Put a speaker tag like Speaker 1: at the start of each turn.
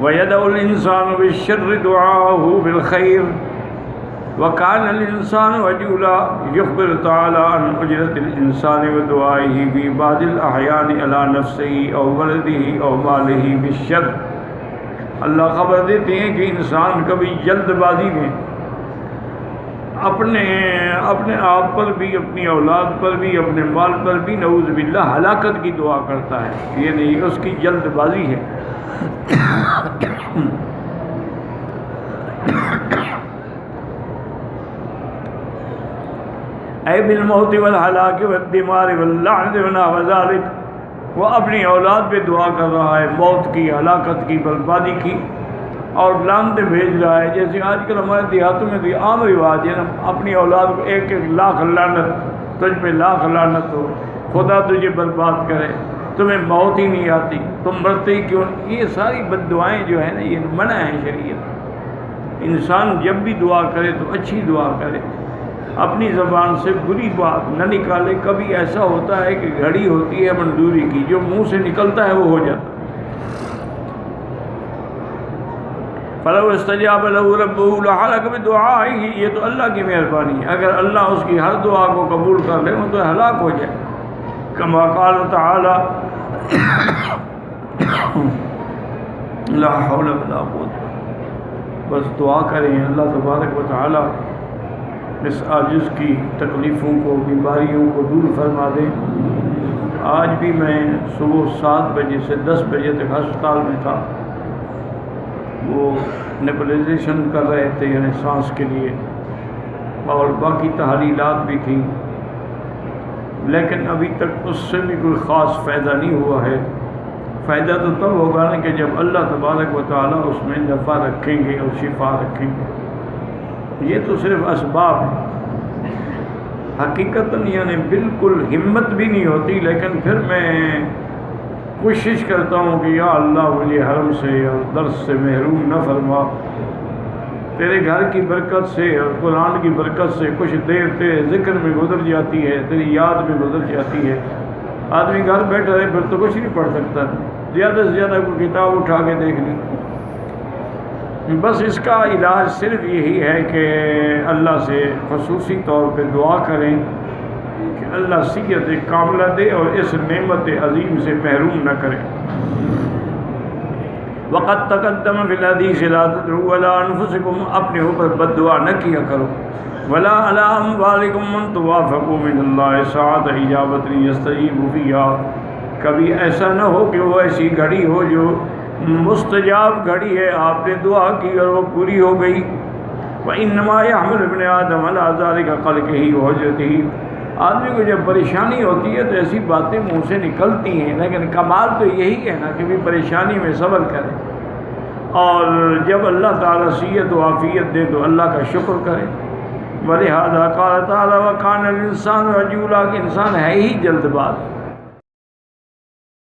Speaker 1: وَيَدْعُ الْإِنسَانُ بِالشَّرِّ دُعَاءَهُ بِالْخَيْرِ وَكَانَ الْإِنسَانُ عَجُولًا يُخْبِرُ تَعَالَىٰ عَنْ عُجْرَةِ الْإِنسَانِ وَدُعَائِهِ فِي بَعْضِ الْأَحْيَانِ عَلَىٰ نَفْسِهِ أَوْ وَلَدِهِ أَوْ مَالِهِ بِالشَّرِّ۔ اللہ خبر دیتے ہیں کہ انسان کبھی جلد بازی میں اپنے آپ پر بھی، اپنی اولاد پر بھی، اپنے مال پر بھی نعوذ باللہ ہلاکت کی دعا کرتا ہے۔ یہ نہیں کہ اس کی جلد بازی ہے۔ اے بالموت والہلاک والدمار واللعن ونحو ذلک، وہ اپنی اولاد پہ دعا کر رہا ہے، موت کی، ہلاکت کی، بربادی کی، اور لعنتیں بھیج رہا ہے۔ جیسے آج کل ہمارے دیہاتوں میں بھی عام رواج ہے نا، اپنی اولاد کو 1-1 لاکھ لعنت، تجھ پہ لاکھ لعنت ہو، خدا تجھے برباد کرے، تمہیں موت ہی نہیں آتی، تم مرتے ہی کیوں؟ یہ ساری بد دعائیں جو ہیں نا، یہ منع ہے شریعت۔ انسان جب بھی دعا کرے تو اچھی دعا کرے، اپنی زبان سے بری بات نہ نکالے۔ کبھی ایسا ہوتا ہے کہ گھڑی ہوتی ہے منظوری کی، جو منہ سے نکلتا ہے وہ ہو جاتا ہے۔ فَلَوْ اسْتَجَابَ لَهُ رَبُّهُ لَحَلَكَ بِدُعَائِهِ، یہ تو اللہ کی مہربانی ہے، اگر اللہ اس کی ہر دعا کو قبول کر لے تو ہلاک ہو جائے۔ كما قال تعالی لا حول ولا قوت، بس دعا کریں اللہ تبارک و تعالی اس عاجز کی تکلیفوں کو، بیماریوں کو دور فرما دیں۔ آج بھی میں صبح 7 بجے سے 10 بجے تک ہسپتال میں تھا، وہ نیبولائزیشن کر رہے تھے، یعنی سانس کے لیے، اور باقی تحلیلات بھی تھیں، لیکن ابھی تک اس سے بھی کوئی خاص فائدہ نہیں ہوا ہے۔ فائدہ تو تب ہوگا نا کہ جب اللہ تبارک و تعالیٰ اس میں نفع رکھیں گے اور شفا رکھیں گے۔ یہ تو صرف اسباب ہیں، حقیقتاً یعنی بالکل ہمت بھی نہیں ہوتی، لیکن پھر میں کوشش کرتا ہوں کہ یا اللہ مجھے حرم سے اور درس سے محروم نہ فرما، تیرے گھر کی برکت سے اور قرآن کی برکت سے کچھ دیر تیرے ذکر میں گزر جاتی ہے، تیری یاد میں گزر جاتی ہے۔ آدمی گھر بیٹھا رہے پھر تو کچھ نہیں پڑھ سکتا، زیادہ سے زیادہ کوئی کتاب اٹھا کے دیکھ لی۔ بس اس کا علاج صرف یہی ہے کہ اللہ سے خصوصی طور پہ دعا کریں کہ اللہ صحت کاملہ دے اور اس نعمت عظیم سے محروم نہ کرے۔ وقت تقدم فی الحدیث لا تدعوا علی انفسکم، اپنے اوپر بد دعا نہ کیا کرو، ولا علی اموالکم من توافقوا من اللہ ساعۃ اجابۃ یستجیب فیہا، کبھی ایسا نہ ہو کہ وہ ایسی گھڑی ہو جو مستجاب گھڑی ہے، آپ نے دعا کی اور وہ پوری ہو گئی۔ وانما یحمل ابن آدم علی ذلک قلقہ وحجتہ، آدمی کو جب پریشانی ہوتی ہے تو ایسی باتیں منہ سے نکلتی ہیں، لیکن کمال تو یہی ہے نا کہ بھی پریشانی میں صبر کرے، اور جب اللہ تعالیٰ صحت و عافیت دے تو اللہ کا شکر کرے۔ ولہذا قال تعالیٰ وَكَانَ الْإِنسَانُ عَجُولًا، کہ انسان ہے ہی جلد باز۔